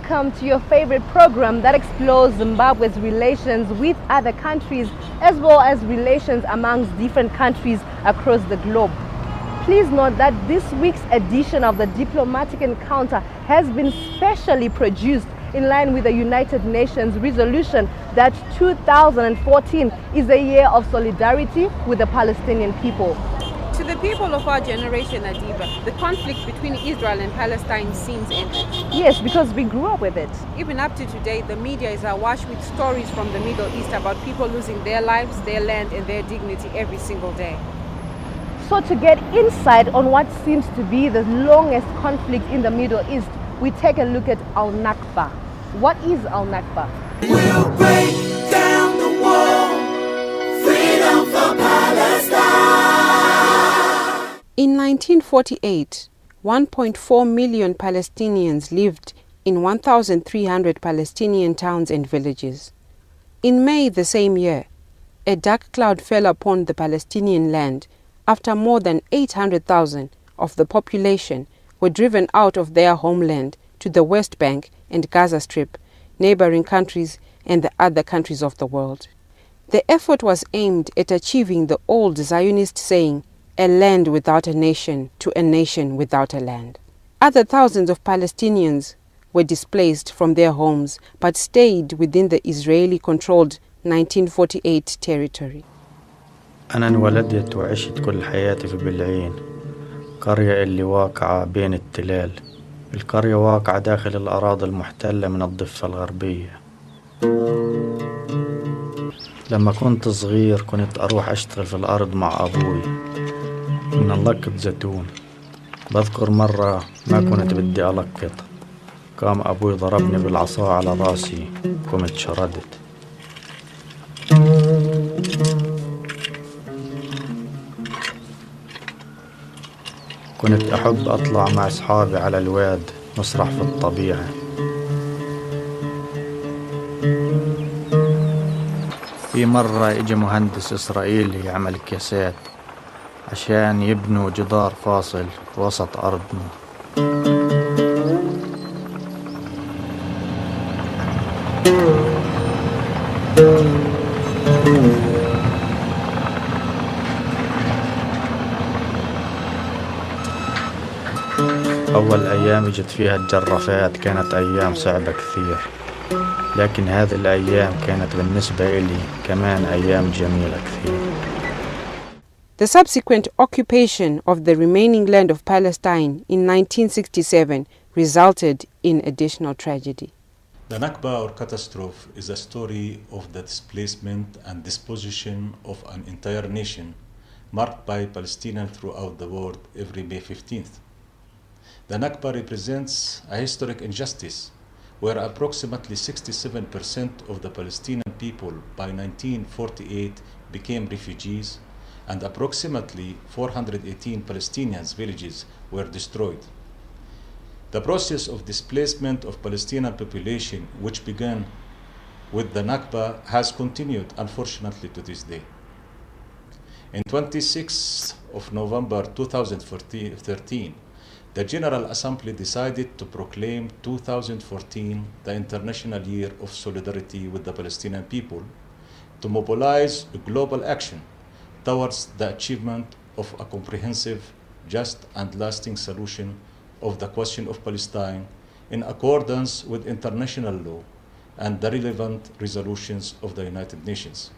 welcome to your favorite program that explores Zimbabwe's relations with other countries as well as relations amongst different countries across the globe. Please note that this week's edition of the Diplomatic Encounter has been specially produced in line with the United Nations resolution that 2014 is a year of solidarity with the Palestinian people. To the people of our generation, Adiba, the conflict between Israel and Palestine seems ended. Yes, because we grew up with it. Even up to today, the media is awash with stories from the Middle East about people losing their lives, their land and their dignity every single day. So to get insight on what seems to be the longest conflict in the Middle East, we take a look at Nakba. What is Nakba? We'll break down the wall, freedom for Palestine. In 1948, 1.4 million Palestinians lived in 1,300 Palestinian towns and villages. In May the same year, a dark cloud fell upon the Palestinian land after more than 800,000 of the population were driven out of their homeland to the West Bank and Gaza Strip, neighboring countries and the other countries of the world. The effort was aimed at achieving the old Zionist saying, "A land without a nation to a nation without a land." Other thousands of Palestinians were displaced from their homes but stayed within the Israeli-controlled 1948 territory. أنا انولدت وعشت كل حياتي في بلعين، قرية اللي واقعة بين التلال. القرية واقعة داخل الأراضي المحتلة من الضفة الغربية. لما كنت صغير كنت أروح أشتغل في الأرض مع أبوي نلقط زيتون. بذكر مرة ما كنت بدي ألقط، قام أبوي ضربني بالعصا على راسي قمت شردت. كنت أحب أطلع مع أصحابي على الواد نسرح في الطبيعة. في مرة إجا مهندس إسرائيلي يعمل أكياسات عشان يبنوا جدار فاصل في وسط أرضنا. أول أيام إجت فيها الجرافات كانت أيام صعبة كثير، لكن هذه الأيام كانت بالنسبة إلي كمان أيام جميلة كثير. The subsequent occupation of the remaining land of Palestine in 1967 resulted in additional tragedy. The Nakba or catastrophe is a story of the displacement and disposition of an entire nation marked by Palestinians throughout the world every May 15th. The Nakba represents a historic injustice where approximately 67% of the Palestinian people by 1948 became refugees and approximately 418 Palestinian villages were destroyed. The process of displacement of Palestinian population, which began with the Nakba, has continued unfortunately to this day. In 26th of November 2013, the General Assembly decided to proclaim 2014 the International Year of Solidarity with the Palestinian people to mobilize a global action towards the achievement of a comprehensive, just and lasting solution of the question of Palestine in accordance with international law and the relevant resolutions of the United Nations.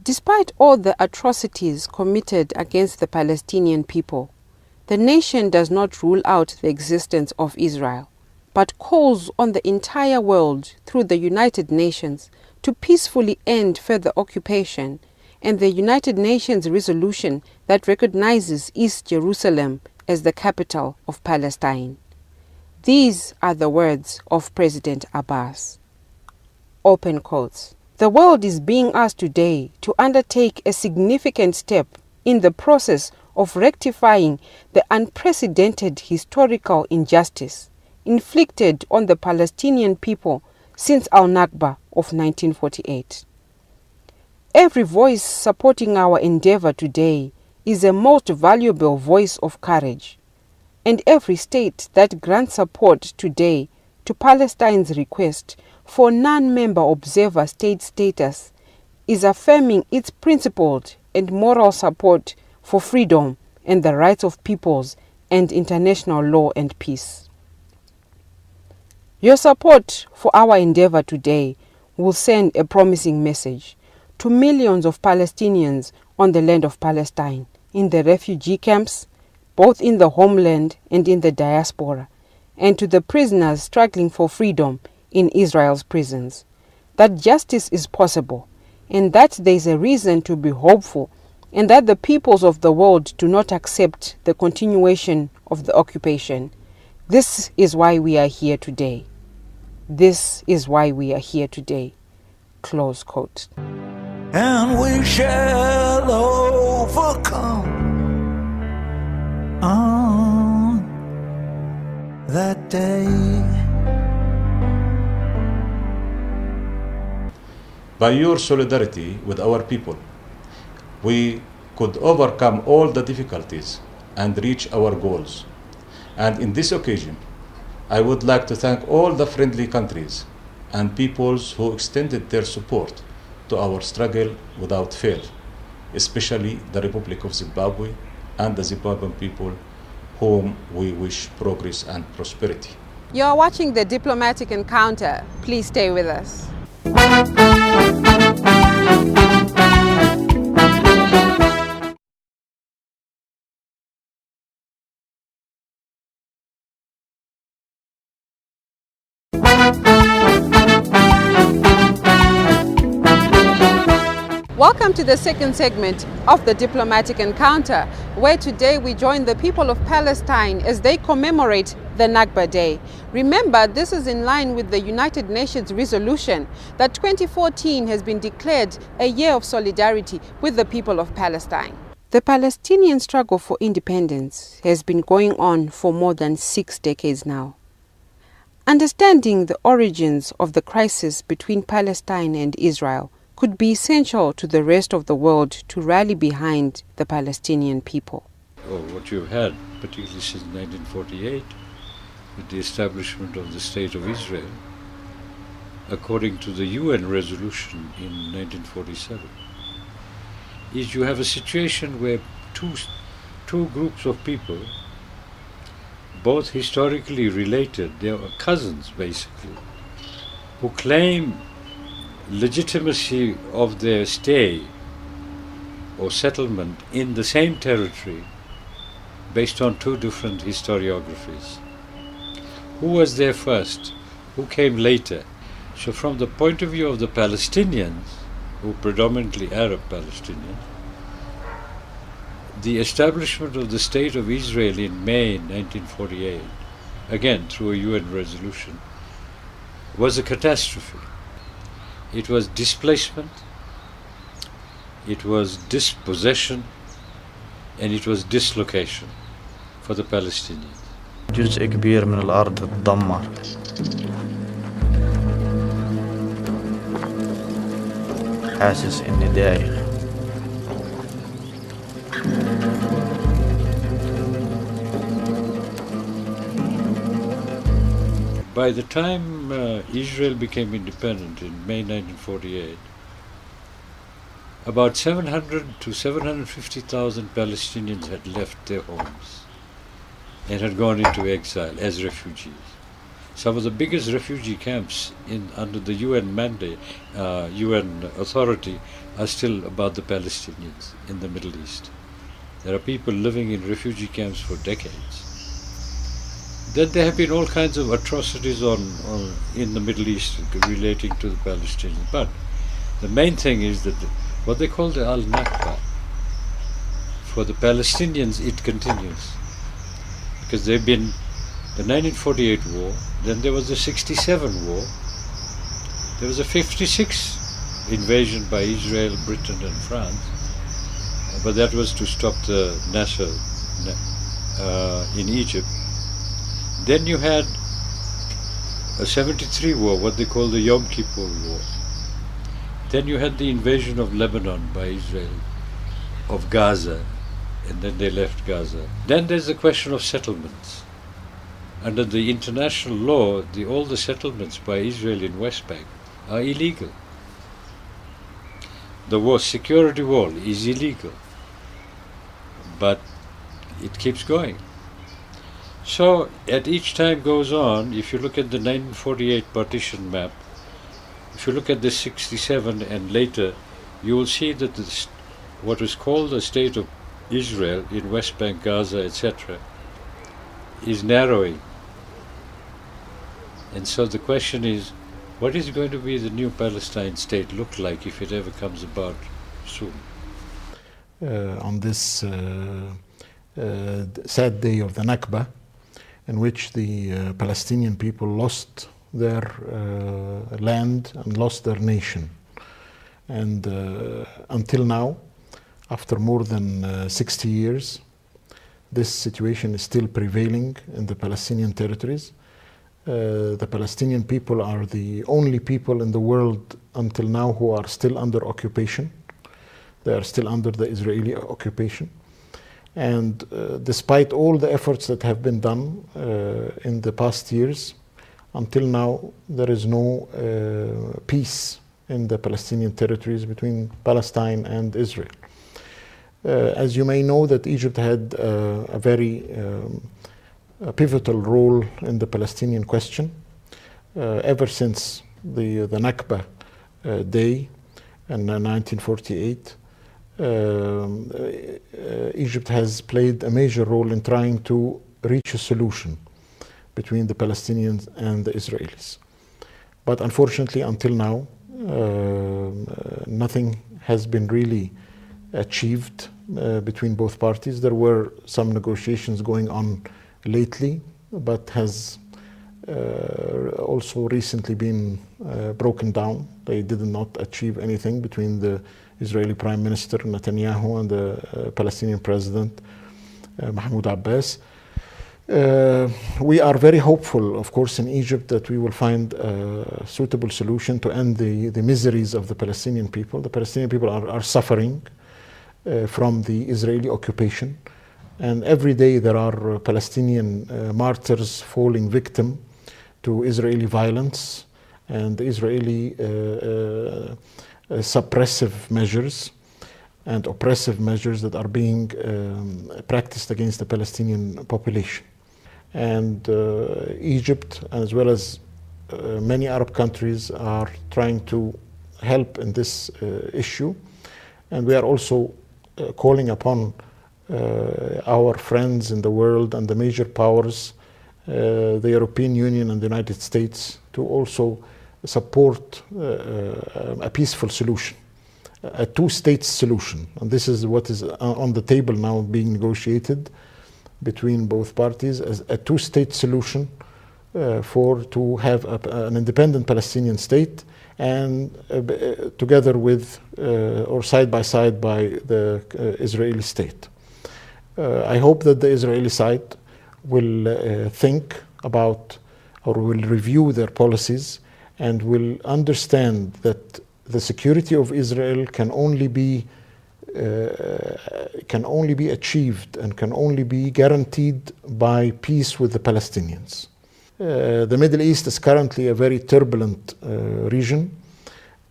Despite all the atrocities committed against the Palestinian people, the nation does not rule out the existence of Israel, but calls on the entire world through the United Nations to peacefully end further occupation and the United Nations resolution that recognizes East Jerusalem as the capital of Palestine. These are the words of President Abbas. Open quotes. The world is being asked today to undertake a significant step in the process of rectifying the unprecedented historical injustice inflicted on the Palestinian people since Nakba of 1948. Every voice supporting our endeavor today is a most valuable voice of courage, and every state that grants support today to Palestine's request for non-member observer state status is affirming its principled and moral support for freedom and the rights of peoples and international law and peace. Your support for our endeavor today will send a promising message to millions of Palestinians on the land of Palestine, in the refugee camps, both in the homeland and in the diaspora, and to the prisoners struggling for freedom in Israel's prisons, that justice is possible, and that there is a reason to be hopeful, and that the peoples of the world do not accept the continuation of the occupation. This is why we are here today. This is why we are here today. Close quote. And we shall overcome on that day. By your solidarity with our people, we could overcome all the difficulties and reach our goals. And in this occasion, I would like to thank all the friendly countries and peoples who extended their support to our struggle without fail, especially the Republic of Zimbabwe and the Zimbabwean people, whom we wish progress and prosperity. You are watching The Diplomatic Encounter. Please stay with us. Welcome to the second segment of The Diplomatic Encounter, where today we join the people of Palestine as they commemorate the Nakba Day. Remember, this is in line with the United Nations resolution that 2014 has been declared a year of solidarity with the people of Palestine. The Palestinian struggle for independence has been going on for more than 6 decades now. Understanding the origins of the crisis between Palestine and Israel could be essential to the rest of the world to rally behind the Palestinian people. What you've had, particularly since 1948, with the establishment of the State of Israel, according to the UN resolution in 1947, is you have a situation where two groups of people, both historically related, they are cousins basically, who claim legitimacy of their stay or settlement in the same territory based on two different historiographies. Who was there first? Who came later? So from the point of view of the Palestinians, who are predominantly Arab Palestinians, the establishment of the State of Israel in May 1948, again through a UN resolution, was a catastrophe. It was displacement, it was dispossession, and it was dislocation for the Palestinians. جزء كبير من الأرض تدمر. حاسس إني دايخ. By the time Israel became independent in May 1948, about 700 to 750,000 Palestinians had left their homes and had gone into exile as refugees. Some of the biggest refugee camps under the UN mandate, UN authority, are still about the Palestinians in the Middle East. There are people living in refugee camps for decades. Then there have been all kinds of atrocities in the Middle East relating to the Palestinians. But the main thing is that what they call the Nakba, for the Palestinians it continues. Because they've been the 1948 war, then there was the 67 war, there was a 56 invasion by Israel, Britain and France, but that was to stop the Nasser in Egypt. Then you had a 73 war, what they call the Yom Kippur War. Then you had the invasion of Lebanon by Israel, of Gaza, and then they left Gaza. Then there's the question of settlements. Under the international law, all the settlements by Israel in West Bank are illegal. The security wall is illegal, but it keeps going. So, as each time goes on, if you look at the 1948 partition map, if you look at the 67 and later, you will see that what was called the State of Israel in West Bank, Gaza, etc., is narrowing. And so the question is, what is going to be the new Palestine state look like if it ever comes about soon? On this sad day of the Nakba, in which the Palestinian people lost their land and lost their nation. And until now, after more than 60 years, this situation is still prevailing in the Palestinian territories. The Palestinian people are the only people in the world until now who are still under occupation. They are still under the Israeli occupation. And despite all the efforts that have been done in the past years, until now there is no peace in the Palestinian territories between Palestine and Israel. As you may know, that Egypt had a very pivotal role in the Palestinian question ever since the Nakba day in 1948. Egypt has played a major role in trying to reach a solution between the Palestinians and the Israelis. But unfortunately, until now, nothing has been really achieved between both parties. There were some negotiations going on lately, but has also recently been broken down. They did not achieve anything between the Israeli Prime Minister Netanyahu and the Palestinian President Mahmoud Abbas. We are very hopeful, of course, in Egypt that we will find a suitable solution to end the miseries of the Palestinian people. The Palestinian people are suffering from the Israeli occupation. And every day there are Palestinian martyrs falling victim to Israeli violence and Israeli suppressive measures and oppressive measures that are being practiced against the Palestinian population. And Egypt, as well as many Arab countries, are trying to help in this issue. And we are also calling upon our friends in the world and the major powers, the European Union and the United States, to also support a peaceful solution, a two-state solution. And this is what is on the table now being negotiated between both parties, as a two-state solution to have an independent Palestinian state, and together with or side by side by the Israeli state. I hope that the Israeli side will think about or will review their policies and will understand that the security of Israel can only be achieved and can only be guaranteed by peace with the Palestinians. The Middle East is currently a very turbulent region.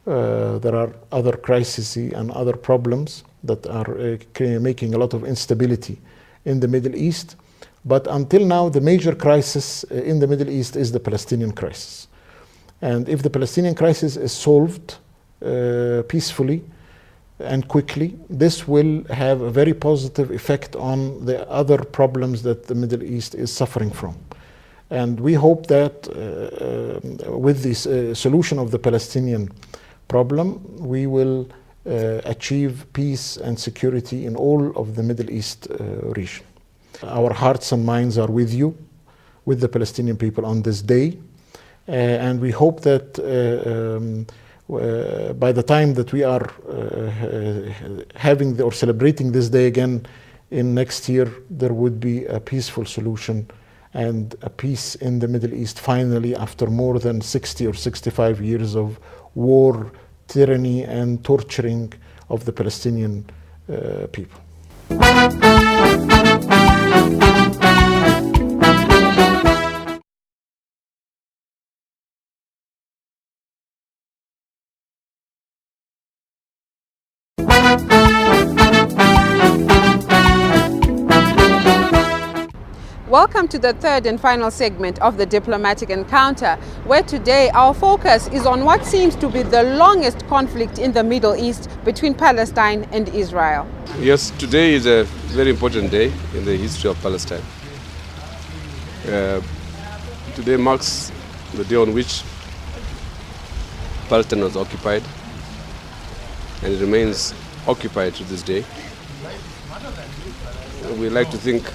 There are other crises and other problems that are making a lot of instability in the Middle East. But until now, the major crisis in the Middle East is the Palestinian crisis. And if the Palestinian crisis is solved peacefully and quickly, this will have a very positive effect on the other problems that the Middle East is suffering from. And we hope that with this solution of the Palestinian problem, we will achieve peace and security in all of the Middle East region. Our hearts and minds are with you, with the Palestinian people on this day. And we hope that by the time that we are having or celebrating this day again in next year, there would be a peaceful solution and a peace in the Middle East finally, after more than 60 or 65 years of war, tyranny, and torturing of the Palestinian people. Welcome to the third and final segment of the Diplomatic Encounter, where today our focus is on what seems to be the longest conflict in the Middle East between Palestine and Israel. Yes, today is a very important day in the history of Palestine. Today marks the day on which Palestine was occupied, and it remains occupied to this day. We like to think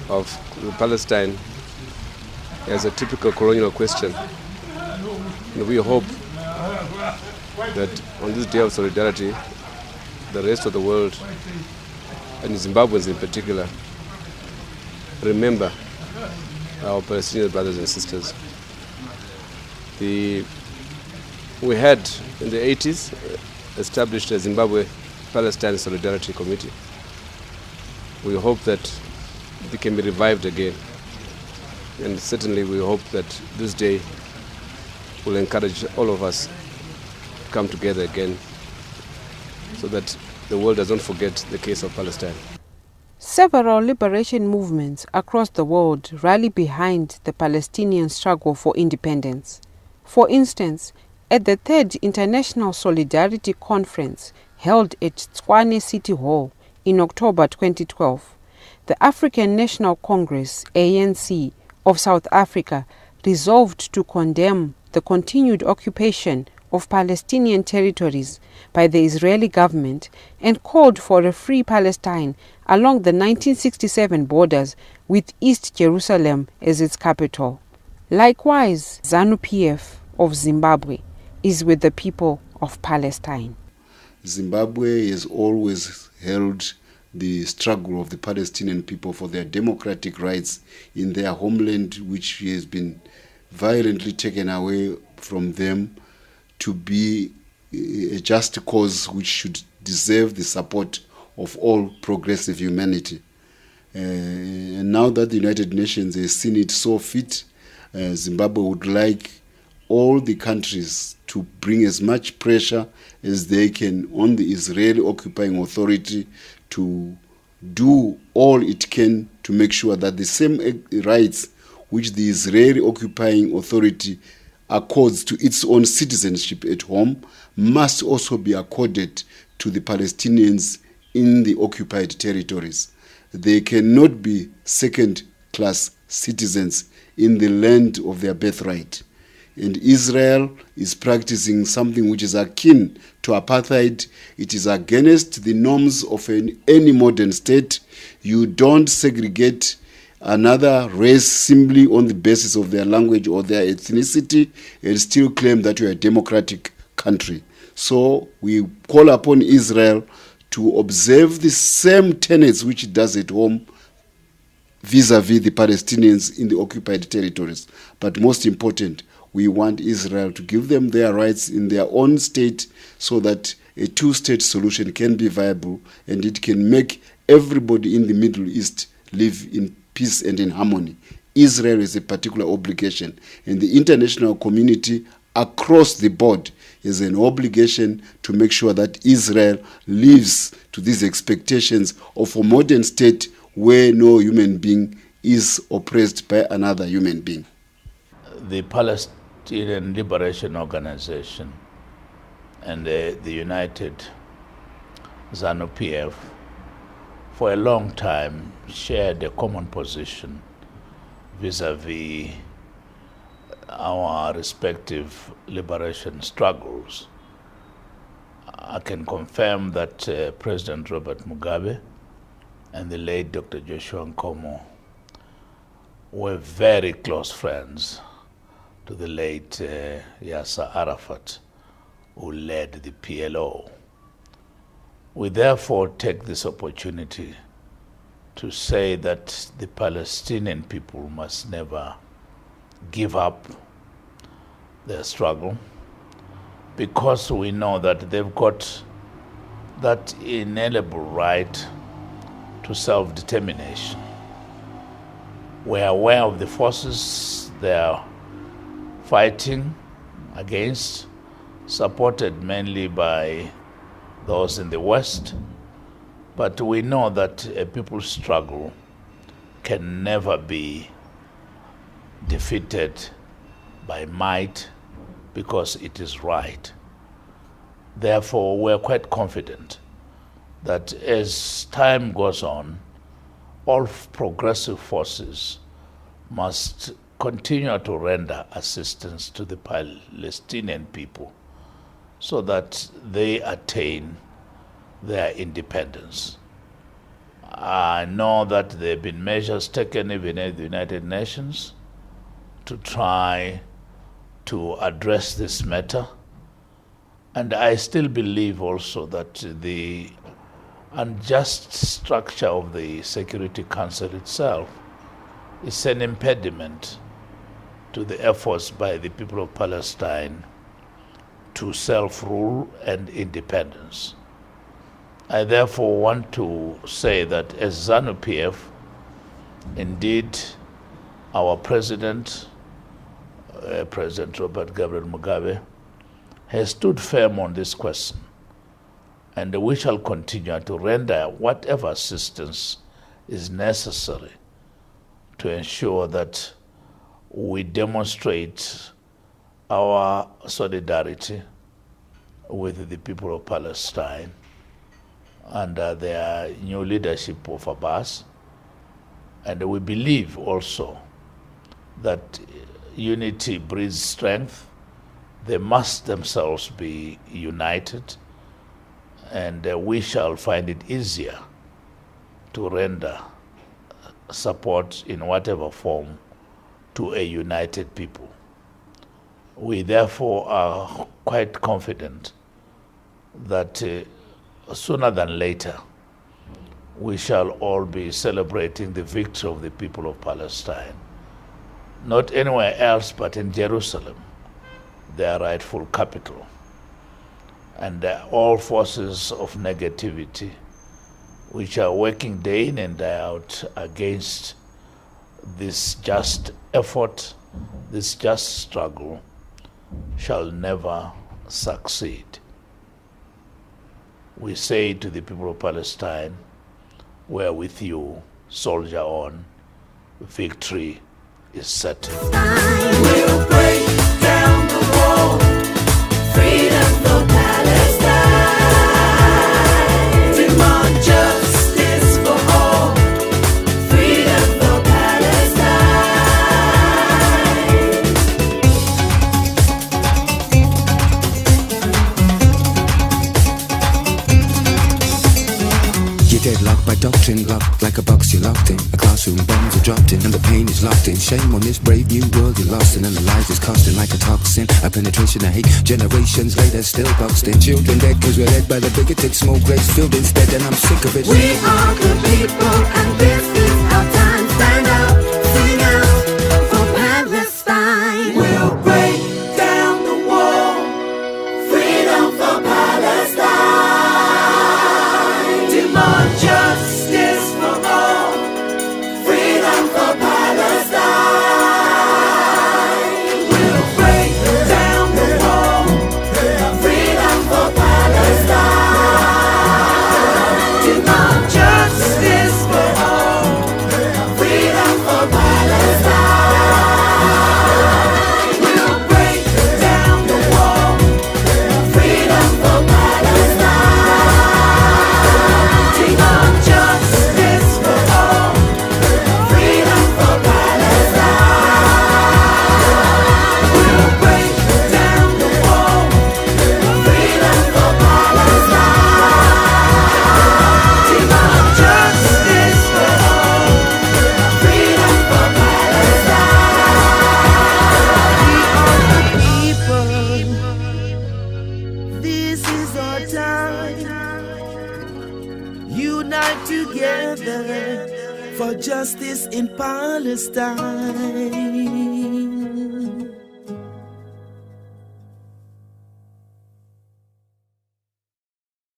of Palestine as a typical colonial question. And we hope that on this day of solidarity, the rest of the world, and Zimbabweans in particular, remember our Palestinian brothers and sisters. We had, in the 80s, established a Zimbabwe-Palestine Solidarity Committee. We hope that it can be revived again. And certainly we hope that this day will encourage all of us to come together again so that the world doesn't forget the case of Palestine. Several liberation movements across the world rally behind the Palestinian struggle for independence. For instance, at the Third International Solidarity Conference held at Tshwane City Hall in October 2012, the African National Congress, ANC, of South Africa resolved to condemn the continued occupation of Palestinian territories by the Israeli government and called for a free Palestine along the 1967 borders with East Jerusalem as its capital. Likewise, ZANU-PF of Zimbabwe is with the people of Palestine. Zimbabwe has always held the struggle of the Palestinian people for their democratic rights in their homeland, which has been violently taken away from them, to be a just cause which should deserve the support of all progressive humanity. And now that the United Nations has seen it so fit, Zimbabwe would like all the countries to bring as much pressure as they can on the Israeli occupying authority to do all it can to make sure that the same rights which the Israeli occupying authority accords to its own citizenship at home must also be accorded to the Palestinians in the occupied territories. They cannot be second-class citizens in the land of their birthright. And Israel is practicing something which is akin to apartheid. It is against the norms of any modern state. You don't segregate another race simply on the basis of their language or their ethnicity and still claim that you are a democratic country. So we call upon Israel to observe the same tenets which it does at home vis-a-vis the Palestinians in the occupied territories. But most important, we want Israel to give them their rights in their own state so that a two-state solution can be viable and it can make everybody in the Middle East live in peace and in harmony. Israel is a particular obligation, and the international community across the board is an obligation to make sure that Israel lives to these expectations of a modern state where no human being is oppressed by another human being. The Palestinian Liberation Organization and the United ZANU-PF for a long time shared a common position vis-a-vis our respective liberation struggles. I can confirm that President Robert Mugabe and the late Dr. Joshua Nkomo were very close friends to the late Yasser Arafat, who led the PLO. We therefore take this opportunity to say that the Palestinian people must never give up their struggle, because we know that they've got that inalienable right to self-determination. We're aware of the forces they are fighting against, supported mainly by those in the West, but we know that a people's struggle can never be defeated by might, because it is right. Therefore, we're quite confident that as time goes on, all progressive forces must continue to render assistance to the Palestinian people so that they attain their independence. I know that there have been measures taken even at the United Nations to try to address this matter. And I still believe also that the unjust structure of the Security Council itself is an impediment to the efforts by the people of Palestine to self-rule and independence. I therefore want to say that as ZANU-PF, indeed our president, President Robert Gabriel Mugabe, has stood firm on this question, and we shall continue to render whatever assistance is necessary to ensure that we demonstrate our solidarity with the people of Palestine under their new leadership of Abbas. And we believe also that unity breeds strength. They must themselves be united, and we shall find it easier to render support in whatever form to a united people. We therefore are quite confident that sooner than later we shall all be celebrating the victory of the people of Palestine, not anywhere else but in Jerusalem, their rightful capital. And all forces of negativity which are working day in and day out against this just effort, this just struggle, shall never succeed. We say to the people of Palestine, we're with you, soldier on, victory is certain. We'll break down the wall, freedom for Palestine, demand justice for all, freedom for You're deadlocked by doctrine, locked like a box you're locked in. A classroom, bombs are dropped in, and the pain is locked in. Shame on this brave new world you're lost in, and the lies is costing like a toxin. A penetration of hate, generations later still boxed in. Children dead cause we're led by the bigoted smoke race filled instead, and I'm sick of it. We are the people, and this is our time. Stand up, sing out for Palestine. We'll break down the wall, freedom for Palestine, demand justice for all, freedom for Palestine. We'll break down the wall, freedom for Palestine, demand justice for all, freedom for fight together for justice in Palestine.